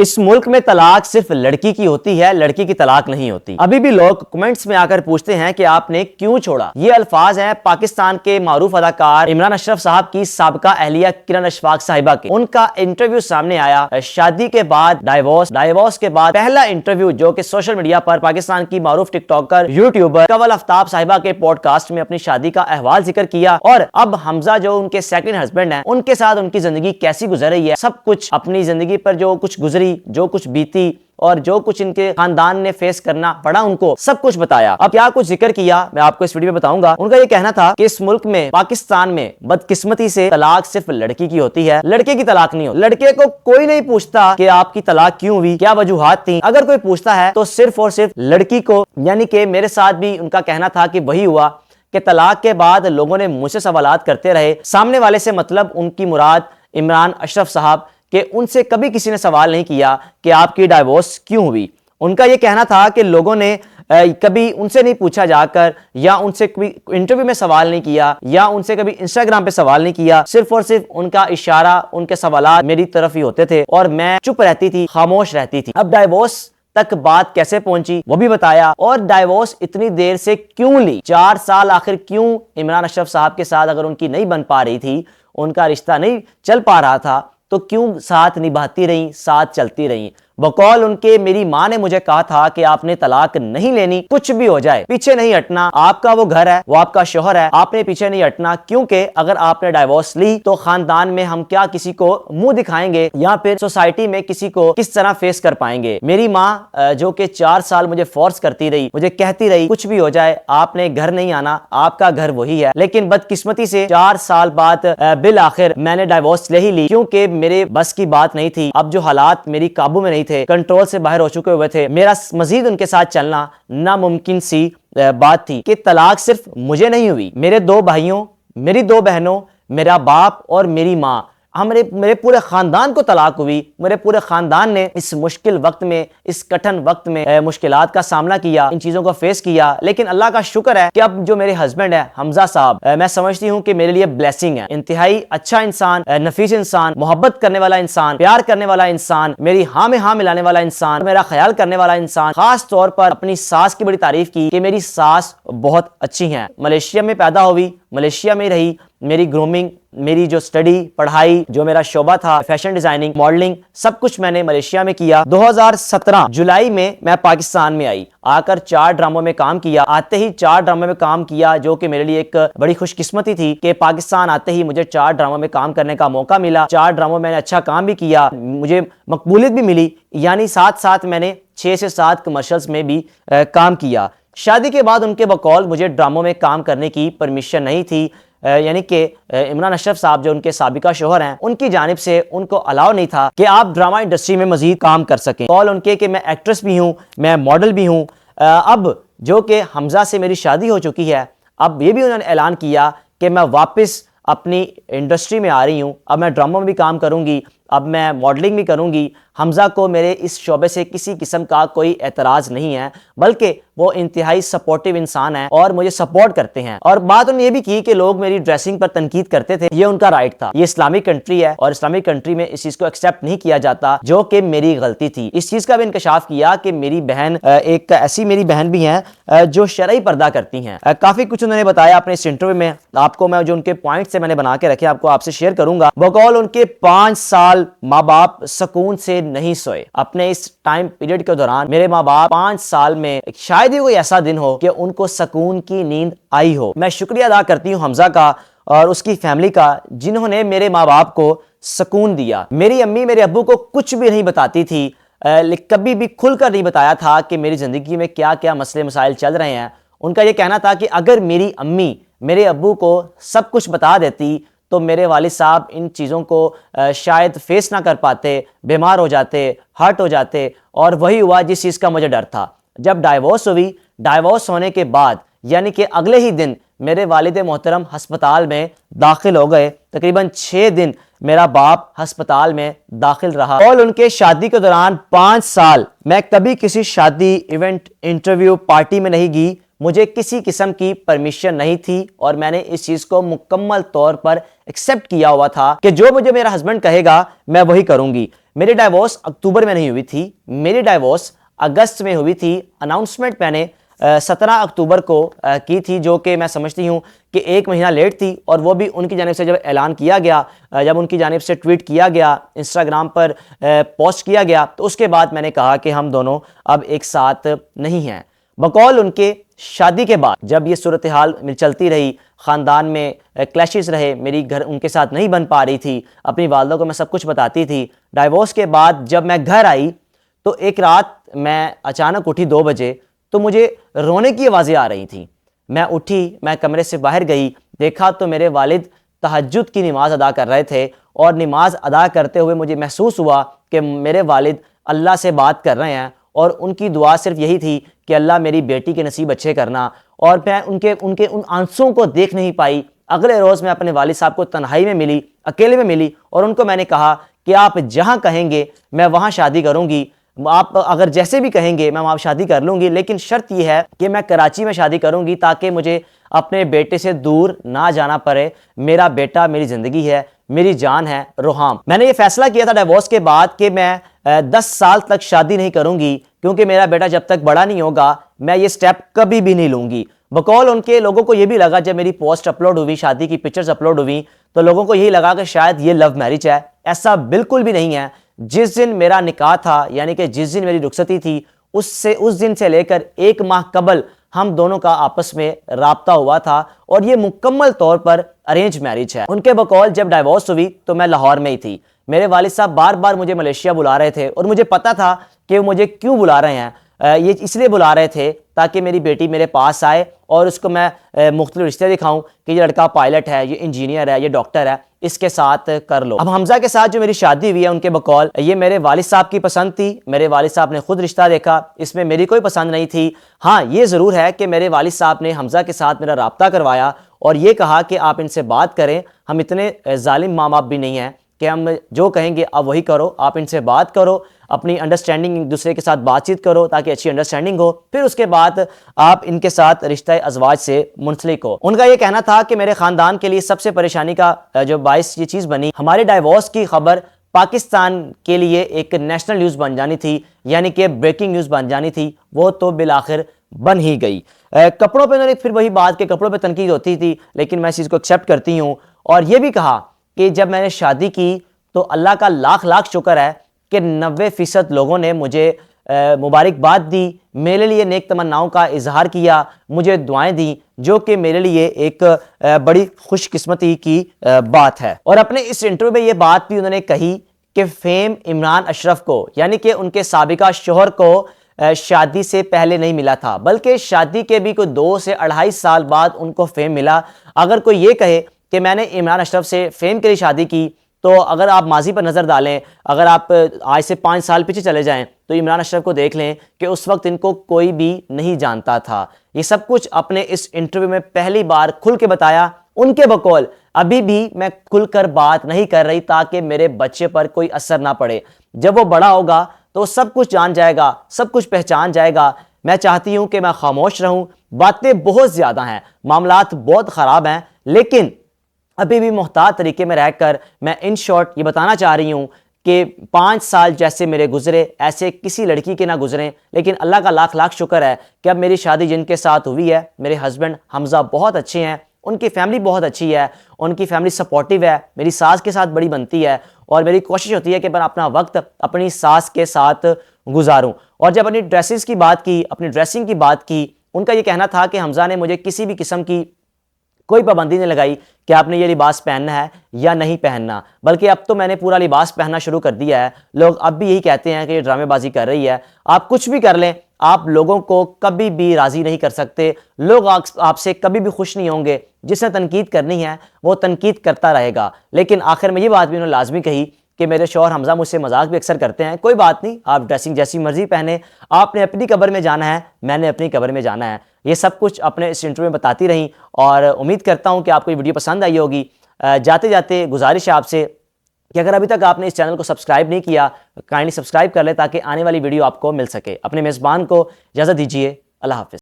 اس ملک میں طلاق صرف لڑکی کی ہوتی ہے، لڑکی کی طلاق نہیں ہوتی۔ ابھی بھی لوگ کمنٹس میں آ کر پوچھتے ہیں کہ آپ نے کیوں چھوڑا۔ یہ الفاظ ہیں پاکستان کے معروف اداکار عمران اشرف صاحب کی سابقہ اہلیہ کرن اشفاق صاحبہ کے۔ ان کا انٹرویو سامنے آیا، شادی کے بعد ڈائیورس کے بعد پہلا انٹرویو جو کہ سوشل میڈیا پر پاکستان کی معروف ٹک ٹاکر یوٹیوبر کنول آفتاب صاحبہ کے پوڈ کاسٹ میں اپنی شادی کا احوال ذکر کیا، اور اب حمزہ جو ان کے سیکنڈ ہسبینڈ ہیں ان کے ساتھ ان کی زندگی کیسی گزر رہی ہے، سب کچھ اپنی زندگی پر جو کچھ گزری، جو کچھ بیتی اور جو کچھ ان کے خاندان نے فیس کرنا پڑا ان کو، سب کچھ بتایا۔ اب کیا کچھ ذکر کیا میں آپ کو اس ویڈیو میں بتاؤں گا۔ ان کا یہ کہنا تھا کہ اس ملک میں پاکستان میں بدقسمتی سے طلاق صرف لڑکی کی ہوتی ہے، لڑکے کی طلاق نہیں ہوتی۔ لڑکے کو کوئی نہیں پوچھتا کہ آپ کی طلاق کیوں ہوئی، کیا وجوہات تھیں۔ اگر کوئی پوچھتا ہے تو صرف اور صرف لڑکی کو، یعنی کہ میرے ساتھ بھی ان کا کہنا تھا کہ وہی ہوا کہ طلاق کے بعد لوگوں نے مجھ سے سوالات کرتے رہے، سامنے والے سے مطلب ان کی مراد عمران اشرف صاحب، کہ ان سے کبھی کسی نے سوال نہیں کیا کہ آپ کی ڈائیورس کیوں ہوئی۔ ان کا یہ کہنا تھا کہ لوگوں نے کبھی ان سے نہیں پوچھا جا کر، یا ان سے کبھی انٹرویو میں سوال نہیں کیا، یا ان سے کبھی انسٹاگرام پہ سوال نہیں کیا، صرف اور صرف ان کا اشارہ، ان کے سوالات میری طرف ہی ہوتے تھے اور میں چپ رہتی تھی، خاموش رہتی تھی۔ اب ڈائیورس تک بات کیسے پہنچی وہ بھی بتایا، اور ڈائیورس اتنی دیر سے کیوں لی، 4 سال آخر کیوں عمران اشرف صاحب کے ساتھ اگر ان کی نہیں بن پا رہی تھی، ان کا رشتہ نہیں چل پا رہا تھا، تو کیوں ساتھ نبھاتی رہیں، ساتھ چلتی رہیں۔ بقول ان کے میری ماں نے مجھے کہا تھا کہ آپ نے طلاق نہیں لینی، کچھ بھی ہو جائے پیچھے نہیں ہٹنا، آپ کا وہ گھر ہے، وہ آپ کا شوہر ہے، آپ نے پیچھے نہیں ہٹنا، کیونکہ اگر آپ نے ڈائیورس لی تو خاندان میں ہم کیا کسی کو منہ دکھائیں گے، یا پھر سوسائٹی میں کسی کو کس طرح فیس کر پائیں گے۔ میری ماں جو کہ 4 سال مجھے فورس کرتی رہی، مجھے کہتی رہی کچھ بھی ہو جائے آپ نے گھر نہیں آنا، آپ کا گھر وہی ہے، لیکن بدقسمتی سے 4 سال بعد بالآخر میں نے ڈائیورس لے ہی لی، کیونکہ میرے بس کی بات نہیں تھی۔ اب جو حالات میری قابو میں نہیں تھے، کنٹرول سے باہر ہو چکے ہوئے تھے، میرا مزید ان کے ساتھ چلنا ناممکن سی بات تھی۔ کہ طلاق صرف مجھے نہیں ہوئی، میرے 2 بھائیوں، میری 2 بہنوں، میرا باپ اور میری ماں، میرے پورے خاندان کو طلاق ہوئی۔ میرے پورے خاندان نے اس مشکل وقت میں، اس کٹھن وقت میں مشکلات کا سامنا کیا، ان چیزوں کو فیس کیا، لیکن اللہ کا شکر ہے کہ اب جو میرے ہسبینڈ ہے حمزہ صاحب، میں سمجھتی ہوں کہ میرے لیے بلیسنگ ہے، انتہائی اچھا انسان، نفیس انسان، محبت کرنے والا انسان، پیار کرنے والا انسان، میری ہاں میں ہاں ملانے والا انسان، میرا خیال کرنے والا انسان۔ خاص طور پر اپنی ساس کی بڑی تعریف کی کہ میری ساس بہت اچھی ہیں، ملیشیا میں پیدا ہوئی، ملیشیا میں رہی، میری گرومنگ، میری جو سٹڈی، پڑھائی، جو میرا شعبہ تھا فیشن ڈیزائننگ، ماڈلنگ، سب کچھ میں نے ملیشیا میں کیا۔ 2017 جولائی میں پاکستان میں آئی، آ کر 4 ڈراموں میں کام کیا۔ آتے ہی 4 ڈراموں میں کام کیا، جو کہ میرے لیے ایک بڑی خوش قسمتی تھی کہ پاکستان آتے ہی مجھے 4 ڈراموں میں کام کرنے کا موقع ملا۔ 4 ڈراموں میں نے اچھا کام بھی کیا، مجھے مقبولیت بھی ملی، یعنی ساتھ ساتھ میں نے 6 سے 7 کمرشلز میں بھی کام کیا۔ شادی کے بعد ان کے بقول مجھے ڈراموں میں کام کرنے کی پرمیشن نہیں تھی، یعنی کہ عمران اشرف صاحب جو ان کے سابقہ شوہر ہیں، ان کی جانب سے ان کو الاؤ نہیں تھا کہ آپ ڈرامہ انڈسٹری میں مزید کام کر سکیں۔ قول ان کے کہ میں ایکٹریس بھی ہوں، میں ماڈل بھی ہوں۔ اب جو کہ حمزہ سے میری شادی ہو چکی ہے، اب یہ بھی انہوں نے اعلان کیا کہ میں واپس اپنی انڈسٹری میں آ رہی ہوں، اب میں ڈراموں میں بھی کام کروں گی، اب میں ماڈلنگ بھی کروں گی۔ حمزہ کو میرے اس شعبے سے کسی قسم کا کوئی اعتراض نہیں ہے، بلکہ وہ انتہائی سپورٹیو انسان ہیں اور مجھے سپورٹ کرتے ہیں۔ اور بات انہوں نے یہ بھی کی کہ لوگ میری ڈریسنگ پر تنقید کرتے تھے، یہ ان کا رائٹ تھا، یہ اسلامک کنٹری ہے اور اسلامک کنٹری میں اس چیز کو ایکسیپٹ نہیں کیا جاتا، جو کہ میری غلطی تھی۔ اس چیز کا بھی انکشاف کیا کہ میری بہن، ایک ایسی میری بہن بھی ہیں جو شرعی پردہ کرتی ہیں۔ کافی کچھ انہوں نے بتایا اپنے اس انٹرویو میں، آپ کو میں جو ان کے پوائنٹ سے میں نے بنا کے رکھے آپ کو آپ سے شیئر کروں گا۔ بقول ان کے 5 سال ماں باپ سکون سے نہیں سوئے۔ اپنے اس ٹائم پیریڈ کے دوران میرے ماں باپ 5 سال میں شاید ہی کوئی ایسا دن ہو کہ ان کو سکون کی نیند آئی ہو۔ میں شکریہ ادا کرتی ہوں حمزہ کا اور اس کی فیملی کا، جنہوں نے میرے ماں باپ کو سکون دیا۔ میری امی میرے ابو کو کچھ بھی نہیں بتاتی تھی، کبھی بھی کھل کر نہیں بتایا تھا کہ میری زندگی میں کیا کیا مسئلے مسائل چل رہے ہیں۔ ان کا یہ کہنا تھا کہ اگر میری امی میرے ابو کو سب کچھ بتا دیتی تو میرے والد صاحب ان چیزوں کو شاید فیس نہ کر پاتے، بیمار ہو جاتے، ہرٹ ہو جاتے، اور وہی ہوا جس چیز کا مجھے ڈر تھا۔ جب ڈائیورس ہوئی، ڈائیورس ہونے کے بعد یعنی کہ اگلے ہی دن میرے والد محترم ہسپتال میں داخل ہو گئے۔ تقریباً 6 دن میرا باپ ہسپتال میں داخل رہا، اور ان کے شادی کے دوران 5 سال میں کبھی کسی شادی، ایونٹ، انٹرویو، پارٹی میں نہیں گئی۔ مجھے کسی قسم کی پرمیشن نہیں تھی اور میں نے اس چیز کو مکمل طور پر ایکسیپٹ کیا ہوا تھا کہ جو مجھے میرا ہسبینڈ کہے گا میں وہی کروں گی۔ میری ڈائیورس اکتوبر میں نہیں ہوئی تھی، میری ڈائیورس اگست میں ہوئی تھی۔ اناؤنسمنٹ میں نے 17 اکتوبر کو کی تھی، جو کہ میں سمجھتی ہوں کہ 1 مہینہ لیٹ تھی، اور وہ بھی ان کی جانب سے جب اعلان کیا گیا، جب ان کی جانب سے ٹویٹ کیا گیا، انسٹاگرام پر پوسٹ کیا گیا، تو اس کے بعد میں نے کہا کہ ہم دونوں اب ایک ساتھ نہیں ہیں۔ بقول ان کے شادی کے بعد جب یہ صورتحال چلتی رہی، خاندان میں کلیشز رہے، میری گھر ان کے ساتھ نہیں بن پا رہی تھی، اپنی والدہ کو میں سب کچھ بتاتی تھی۔ ڈائیورس کے بعد جب میں گھر آئی تو ایک رات میں اچانک اٹھی 2 بجے، تو مجھے رونے کی آوازیں آ رہی تھیں۔ میں اٹھی، میں کمرے سے باہر گئی، دیکھا تو میرے والد تہجد کی نماز ادا کر رہے تھے، اور نماز ادا کرتے ہوئے مجھے محسوس ہوا کہ میرے والد اللہ سے بات کر رہے ہیں، اور ان کی دعا صرف یہی تھی کہ اللہ میری بیٹی کے نصیب اچھے کرنا۔ اور میں ان کے ان آنسوں کو دیکھ نہیں پائی۔ اگلے روز میں اپنے والد صاحب کو تنہائی میں ملی، اکیلے میں ملی، اور ان کو میں نے کہا کہ آپ جہاں کہیں گے میں وہاں شادی کروں گی، آپ اگر جیسے بھی کہیں گے میں وہاں شادی کر لوں گی، لیکن شرط یہ ہے کہ میں کراچی میں شادی کروں گی تاکہ مجھے اپنے بیٹے سے دور نہ جانا پڑے۔ میرا بیٹا میری زندگی ہے، میری جان ہے روحام۔ میں نے یہ فیصلہ کیا تھا ڈیورس کے بعد کہ میں 10 سال تک شادی نہیں کروں گی، کیونکہ میرا بیٹا جب تک بڑا نہیں ہوگا میں یہ سٹیپ کبھی بھی نہیں لوں گی۔ بقول ان کے لوگوں کو یہ بھی لگا، جب میری پوسٹ اپلوڈ ہوئی، شادی کی پکچرز اپلوڈ ہوئی، تو لوگوں کو یہی لگا کہ شاید یہ لو میرج ہے۔ ایسا بالکل بھی نہیں ہے۔ جس دن میرا نکاح تھا، یعنی کہ جس دن میری رخصتی تھی، اس دن سے لے کر 1 ماہ قبل ہم دونوں کا آپس میں رابطہ ہوا تھا، اور یہ مکمل طور پر ارینج میرج ہے۔ ان کے بقول جب ڈائیورس ہوئی تو میں لاہور میں ہی تھی۔ میرے والد صاحب بار بار مجھے ملیشیا بلا رہے تھے، اور مجھے پتا تھا کہ وہ مجھے کیوں بلا رہے ہیں۔ یہ اس لیے بلا رہے تھے تاکہ میری بیٹی میرے پاس آئے اور اس کو میں مختلف رشتے دکھاؤں کہ یہ لڑکا پائلٹ ہے، یہ انجینئر ہے، یہ ڈاکٹر ہے، اس کے ساتھ کر لو۔ اب حمزہ کے ساتھ جو میری شادی ہوئی ہے، ان کے بقول یہ میرے والد صاحب کی پسند تھی۔ میرے والد صاحب نے خود رشتہ دیکھا، اس میں میری کوئی پسند نہیں تھی۔ ہاں یہ ضرور ہے کہ میرے والد صاحب نے حمزہ کے ساتھ میرا رابطہ کروایا، اور یہ کہا کہ آپ ان سے بات کریں، ہم اتنے ظالم ماں باپ بھی نہیں ہیں کہ ہم جو کہیں گے آپ وہی کرو، آپ ان سے بات کرو، اپنی انڈرسٹینڈنگ ایک دوسرے کے ساتھ بات چیت کرو تاکہ اچھی انڈرسٹینڈنگ ہو، پھر اس کے بعد آپ ان کے ساتھ رشتہ ازواج سے منسلک ہو۔ ان کا یہ کہنا تھا کہ میرے خاندان کے لیے سب سے پریشانی کا جو باعث یہ چیز بنی، ہمارے ڈائیورس کی خبر پاکستان کے لیے ایک نیشنل نیوز بن جانی تھی، یعنی کہ بریکنگ نیوز بن جانی تھی، وہ تو بالآخر بن ہی گئی۔ کپڑوں پہ انہوں نے پھر وہی بات کہ کپڑوں پہ تنقید ہوتی تھی، لیکن میں اس چیز کو ایکسیپٹ کرتی ہوں، اور یہ بھی کہا کہ جب میں نے شادی کی تو اللہ کا لاکھ لاکھ شکر ہے کہ 90% لوگوں نے مجھے مبارکباد دی، میرے لیے نیک تمناؤں کا اظہار کیا، مجھے دعائیں دیں، جو کہ میرے لیے ایک بڑی خوش قسمتی کی بات ہے۔ اور اپنے اس انٹرویو میں یہ بات بھی انہوں نے کہی کہ فیم عمران اشرف کو، یعنی کہ ان کے سابقہ شوہر کو شادی سے پہلے نہیں ملا تھا، بلکہ شادی کے بھی کوئی 2 سے 2.5 سال بعد ان کو فیم ملا۔ اگر کوئی یہ کہے کہ میں نے عمران اشرف سے فیم کے لیے شادی کی، تو اگر آپ ماضی پر نظر ڈالیں، اگر آپ آج سے 5 سال پیچھے چلے جائیں تو عمران اشرف کو دیکھ لیں کہ اس وقت ان کو کوئی بھی نہیں جانتا تھا۔ یہ سب کچھ اپنے اس انٹرویو میں پہلی بار کھل کے بتایا۔ ان کے بقول ابھی بھی میں کھل کر بات نہیں کر رہی تاکہ میرے بچے پر کوئی اثر نہ پڑے، جب وہ بڑا ہوگا تو سب کچھ جان جائے گا، سب کچھ پہچان جائے گا۔ میں چاہتی ہوں کہ میں خاموش رہوں، باتیں بہت زیادہ ہیں، معاملات بہت خراب ہیں، لیکن ابھی بھی محتاط طریقے میں رہ کر میں ان شارٹ یہ بتانا چاہ رہی ہوں کہ 5 سال جیسے میرے گزرے ایسے کسی لڑکی کے نہ گزریں، لیکن اللہ کا لاکھ لاکھ شکر ہے کہ اب میری شادی جن کے ساتھ ہوئی ہے، میرے ہسبینڈ حمزہ بہت اچھے ہیں، ان کی فیملی بہت اچھی ہے، ان کی فیملی سپورٹیو ہے، میری ساس کے ساتھ بڑی بنتی ہے، اور میری کوشش ہوتی ہے کہ میں اپنا وقت اپنی ساس کے ساتھ گزاروں۔ اور جب اپنی ڈریسز کی بات کی، اپنی ڈریسنگ کی بات کی، ان کا یہ کہنا تھا کہ حمزہ نے مجھے کسی بھی قسم کی کوئی پابندی نہیں لگائی کہ آپ نے یہ لباس پہننا ہے یا نہیں پہننا، بلکہ اب تو میں نے پورا لباس پہننا شروع کر دیا ہے۔ لوگ اب بھی یہی کہتے ہیں کہ یہ ڈرامے بازی کر رہی ہے۔ آپ کچھ بھی کر لیں، آپ لوگوں کو کبھی بھی راضی نہیں کر سکتے، لوگ آپ سے کبھی بھی خوش نہیں ہوں گے۔ جس نے تنقید کرنی ہے وہ تنقید کرتا رہے گا، لیکن آخر میں یہ بات بھی انہوں نے لازمی کہی کہ میرے شوہر حمزہ مجھ سے مذاق بھی اکثر کرتے ہیں، کوئی بات نہیں، آپ ڈریسنگ جیسی مرضی پہنیں، آپ نے اپنی قبر میں جانا ہے، میں نے اپنی قبر میں جانا ہے۔ یہ سب کچھ اپنے اس انٹرویو میں بتاتی رہیں، اور امید کرتا ہوں کہ آپ کو یہ ویڈیو پسند آئی ہوگی۔ جاتے جاتے گزارش ہے آپ سے کہ اگر ابھی تک آپ نے اس چینل کو سبسکرائب نہیں کیا، کائنڈلی سبسکرائب کر لیں تاکہ آنے والی ویڈیو آپ کو مل سکے۔ اپنے میزبان کو اجازت دیجیے، اللہ حافظ۔